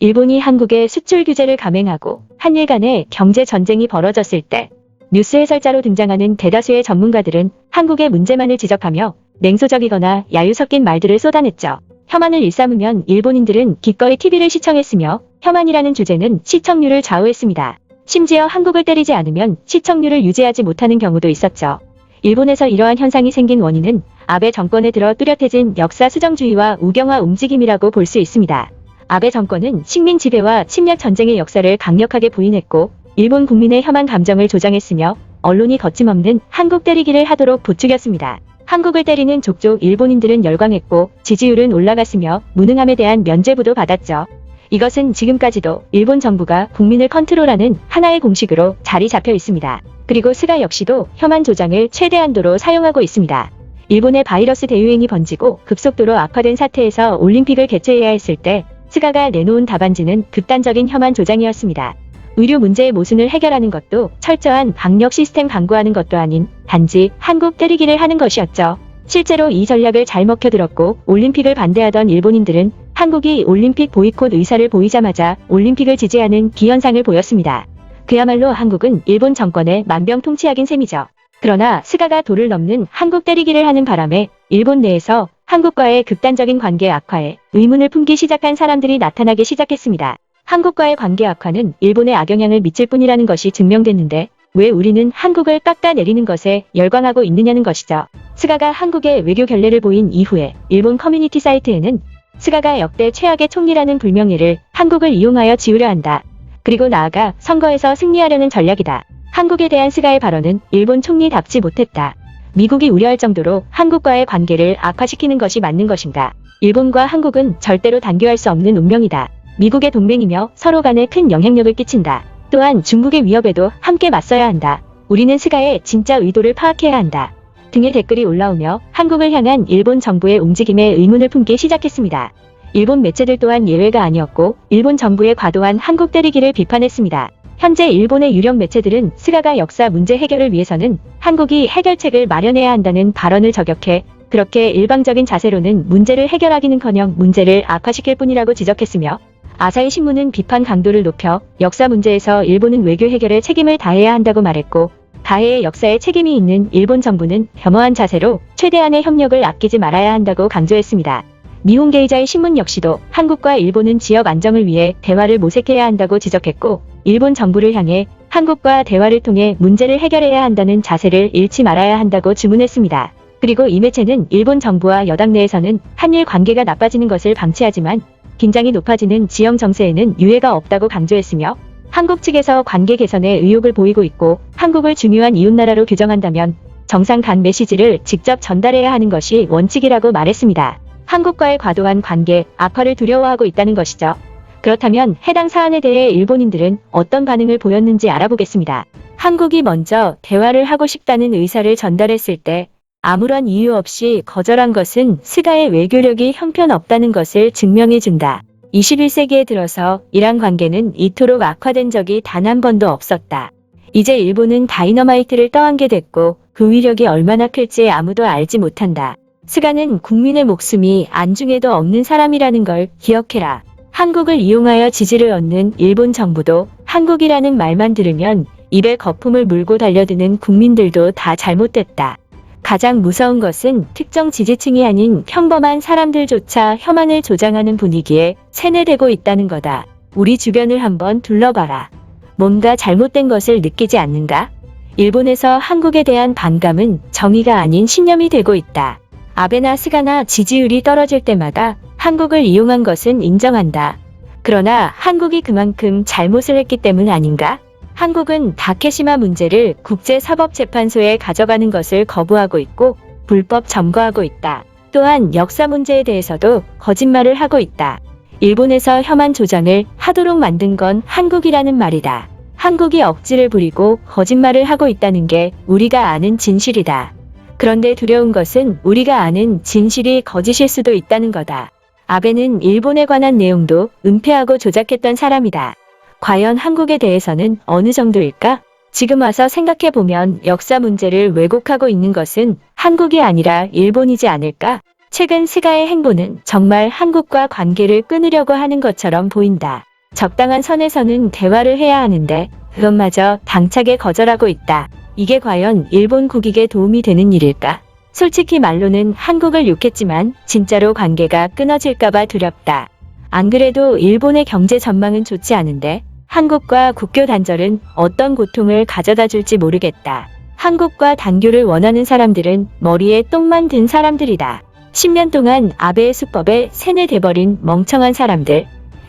일본이 한국에 수출 규제를 감행하고 한일 간의 경제 전쟁이 벌어졌을 때 뉴스 해설자로 등장하는 대다수의 전문가들은 한국의 문제만을 지적하며 냉소적이거나 야유 섞인 말들을 쏟아냈죠. 혐한을 일삼으면 일본인들은 기꺼이 TV를 시청했으며 혐한이라는 주제는 시청률을 좌우했습니다. 심지어 한국을 때리지 않으면 시청률을 유지하지 못하는 경우도 있었죠. 일본에서 이러한 현상이 생긴 원인은 아베 정권에 들어 뚜렷해진 역사 수정주의와 우경화 움직임이라고 볼 수 있습니다. 아베 정권은 식민 지배와 침략 전쟁의 역사를 강력하게 부인했고 일본 국민의 혐한 감정을 조장했으며 언론이 거침없는 한국 때리기를 하도록 부추겼습니다. 한국을 때리는 족족 일본인들은 열광했고 지지율은 올라갔으며 무능함에 대한 면죄부도 받았죠. 이것은 지금까지도 일본 정부가 국민을 컨트롤하는 하나의 공식으로 자리 잡혀 있습니다. 그리고 스가 역시도 혐한 조장을 최대한도로 사용하고 있습니다. 일본의 바이러스 대유행이 번지고 급속도로 악화된 사태에서 올림픽을 개최해야 했을 때 스가가 내놓은 답안지는 극단적인 혐한 조장이었습니다. 의료 문제의 모순을 해결하는 것도 철저한 방역 시스템 강구하는 것도 아닌 단지 한국 때리기를 하는 것이었죠. 실제로 이 전략을 잘 먹혀들었고 올림픽을 반대하던 일본인들은 한국이 올림픽 보이콧 의사를 보이자마자 올림픽을 지지하는 기현상을 보였습니다. 그야말로 한국은 일본 정권의 만병통치약인 셈이죠. 그러나 스가가 도를 넘는 한국 때리기를 하는 바람에 일본 내에서 한국과의 극단적인 관계 악화에 의문을 품기 시작한 사람들이 나타나기 시작했습니다. 한국과의 관계 악화는 일본에 악영향을 미칠 뿐이라는 것이 증명됐는데 왜 우리는 한국을 깎아내리는 것에 열광하고 있느냐는 것이죠. 스가가 한국에 외교 결례를 보인 이후에 일본 커뮤니티 사이트에는 스가가 역대 최악의 총리라는 불명예를 한국을 이용하여 지우려 한다. 그리고 나아가 선거에서 승리하려는 전략이다. 한국에 대한 스가의 발언은 일본 총리답지 못했다. 미국이 우려할 정도로 한국과의 관계를 악화시키는 것이 맞는 것인가? 일본과 한국은 절대로 단교할 수 없는 운명이다. 미국의 동맹이며 서로 간에 큰 영향력을 끼친다. 또한 중국의 위협에도 함께 맞서야 한다. 우리는 스가의 진짜 의도를 파악해야 한다. 등의 댓글이 올라오며 한국을 향한 일본 정부의 움직임에 의문을 품기 시작했습니다. 일본 매체들 또한 예외가 아니었고 일본 정부의 과도한 한국 때리기를 비판했습니다. 현재 일본의 유력 매체들은 스가가 역사 문제 해결을 위해서는 한국이 해결책을 마련해야 한다는 발언을 저격해 그렇게 일방적인 자세로는 문제를 해결하기는커녕 문제를 악화시킬 뿐이라고 지적했으며 아사히 신문은 비판 강도를 높여 역사 문제에서 일본은 외교 해결에 책임을 다해야 한다고 말했고 가해의 역사에 책임이 있는 일본 정부는 겸허한 자세로 최대한의 협력을 아끼지 말아야 한다고 강조했습니다. 니혼게이자의 신문 역시도 한국과 일본은 지역 안정을 위해 대화를 모색해야 한다고 지적했고 일본 정부를 향해 한국과 대화를 통해 문제를 해결해야 한다는 자세를 잃지 말아야 한다고 주문했습니다. 그리고 이 매체는 일본 정부와 여당 내에서는 한일 관계가 나빠지는 것을 방치하지만 긴장이 높아지는 지형 정세에는 유해가 없다고 강조했으며 한국 측에서 관계 개선에 의욕을 보이고 있고 한국을 중요한 이웃나라로 규정한다면 정상 간 메시지를 직접 전달해야 하는 것이 원칙이라고 말했습니다. 한국과의 과도한 관계 악화를 두려워하고 있다는 것이죠. 그렇다면 해당 사안에 대해 일본인들은 어떤 반응을 보였는지 알아보겠습니다. 한국이 먼저 대화를 하고 싶다는 의사를 전달했을 때 아무런 이유 없이 거절한 것은 스가의 외교력이 형편없다는 것을 증명해준다. 21세기에 들어서 이란 관계는 이토록 악화된 적이 단 한 번도 없었다. 이제 일본은 다이너마이트를 떠안게 됐고 그 위력이 얼마나 클지 아무도 알지 못한다. 스가는 국민의 목숨이 안중에도 없는 사람이라는 걸 기억해라. 한국을 이용하여 지지를 얻는 일본 정부도 한국이라는 말만 들으면 입에 거품을 물고 달려드는 국민들도 다 잘못됐다. 가장 무서운 것은 특정 지지층이 아닌 평범한 사람들조차 혐한을 조장하는 분위기에 세뇌되고 있다는 거다. 우리 주변을 한번 둘러봐라. 뭔가 잘못된 것을 느끼지 않는가? 일본에서 한국에 대한 반감은 정의가 아닌 신념이 되고 있다. 아베나 스가나 지지율이 떨어질 때마다 한국을 이용한 것은 인정한다. 그러나 한국이 그만큼 잘못을 했기 때문 아닌가? 한국은 다케시마 문제를 국제사법재판소에 가져가는 것을 거부하고 있고 불법 점거하고 있다. 또한 역사 문제에 대해서도 거짓말을 하고 있다. 일본에서 혐한 조장을 하도록 만든 건 한국이라는 말이다. 한국이 억지를 부리고 거짓말을 하고 있다는 게 우리가 아는 진실이다. 그런데 두려운 것은 우리가 아는 진실이 거짓일 수도 있다는 거다. 아베는 일본에 관한 내용도 은폐하고 조작했던 사람이다. 과연 한국에 대해서는 어느 정도일까? 지금 와서 생각해보면 역사 문제를 왜곡하고 있는 것은 한국이 아니라 일본이지 않을까? 최근 스가의 행보는 정말 한국과 관계를 끊으려고 하는 것처럼 보인다. 적당한 선에서는 대화를 해야 하는데 그것마저 당차게 거절하고 있다. 이게 과연 일본 국익에 도움이 되는 일일까? 솔직히 말로는 한국을 욕했지만 진짜로 관계가 끊어질까봐 두렵다. 안 그래도 일본의 경제 전망은 좋지 않은데 한국과 국교 단절은 어떤 고통을 가져다 줄지 모르겠다. 한국과 단교를 원하는 사람들은 머리에 똥만 든 사람들이다. 10년 동안 아베의 수법에 세뇌돼버린 멍청한 사람들.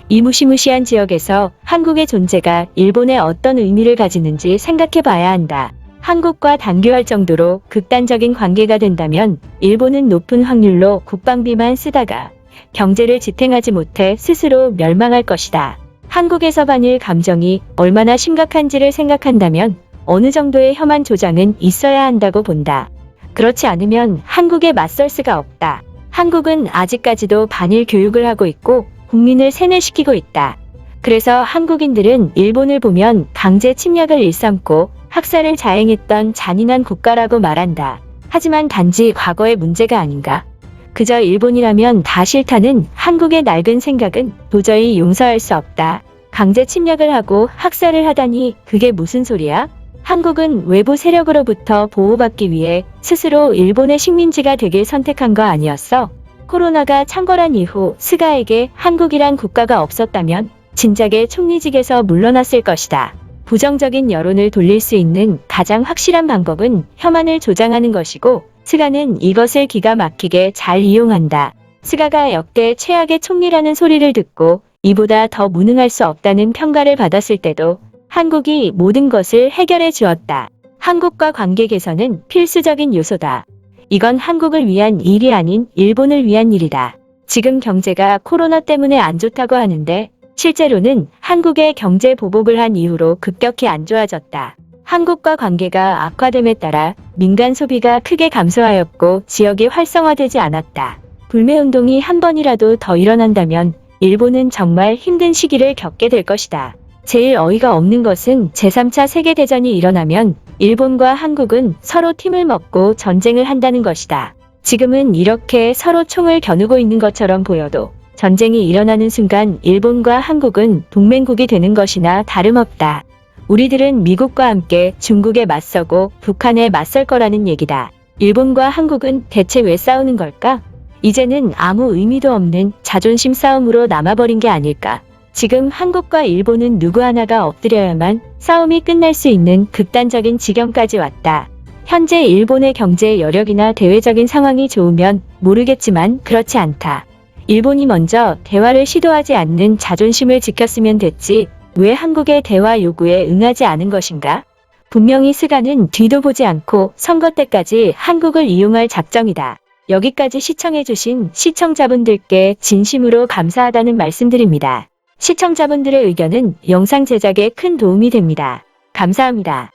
이 무시무시한 지역에서 한국의 존재가 일본에 어떤 의미를 가지는지 생각해봐야 한다. 한국과 단교할 정도로 극단적인 관계가 된다면 일본은 높은 확률로 국방비만 쓰다가 경제를 지탱하지 못해 스스로 멸망할 것이다. 한국에서 반일 감정이 얼마나 심각한지를 생각한다면 어느 정도의 혐한 조장은 있어야 한다고 본다. 그렇지 않으면 한국에 맞설 수가 없다. 한국은 아직까지도 반일 교육을 하고 있고 국민을 세뇌시키고 있다. 그래서 한국인들은 일본을 보면 강제 침략을 일삼고 학살을 자행했던 잔인한 국가라고 말한다. 하지만 단지 과거의 문제가 아닌가? 그저 일본이라면 다 싫다는 한국의 낡은 생각은 도저히 용서할 수 없다. 강제 침략을 하고 학살을 하다니 그게 무슨 소리야? 한국은 외부 세력으로부터 보호받기 위해 스스로 일본의 식민지가 되길 선택한 거 아니었어? 코로나가 창궐한 이후 스가에게 한국이란 국가가 없었다면 진작에 총리직에서 물러났을 것이다. 부정적인 여론을 돌릴 수 있는 가장 확실한 방법은 혐한을 조장하는 것이고 스가는 이것을 기가 막히게 잘 이용한다. 스가가 역대 최악의 총리라는 소리를 듣고 이보다 더 무능할 수 없다는 평가를 받았을 때도 한국이 모든 것을 해결해 주었다. 한국과 관계 개선은 필수적인 요소다. 이건 한국을 위한 일이 아닌 일본을 위한 일이다. 지금 경제가 코로나 때문에 안 좋다고 하는데 실제로는 한국의 경제 보복을 한 이후로 급격히 안 좋아졌다. 한국과 관계가 악화됨에 따라 민간 소비가 크게 감소하였고 지역이 활성화되지 않았다. 불매운동이 한 번이라도 더 일어난다면 일본은 정말 힘든 시기를 겪게 될 것이다. 제일 어이가 없는 것은 제3차 세계대전이 일어나면 일본과 한국은 서로 팀을 먹고 전쟁을 한다는 것이다. 지금은 이렇게 서로 총을 겨누고 있는 것처럼 보여도 전쟁이 일어나는 순간 일본과 한국은 동맹국이 되는 것이나 다름없다. 우리들은 미국과 함께 중국에 맞서고 북한에 맞설 거라는 얘기다. 일본과 한국은 대체 왜 싸우는 걸까? 이제는 아무 의미도 없는 자존심 싸움으로 남아버린 게 아닐까. 지금 한국과 일본은 누구 하나가 엎드려야만 싸움이 끝날 수 있는 극단적인 지경까지 왔다. 현재 일본의 경제 여력이나 대외적인 상황이 좋으면 모르겠지만 그렇지 않다. 일본이 먼저 대화를 시도하지 않는 자존심을 지켰으면 됐지 왜 한국의 대화 요구에 응하지 않은 것인가? 분명히 스가는 뒤도 보지 않고 선거 때까지 한국을 이용할 작정이다. 여기까지 시청해주신 시청자분들께 진심으로 감사하다는 말씀드립니다. 시청자분들의 의견은 영상 제작에 큰 도움이 됩니다. 감사합니다.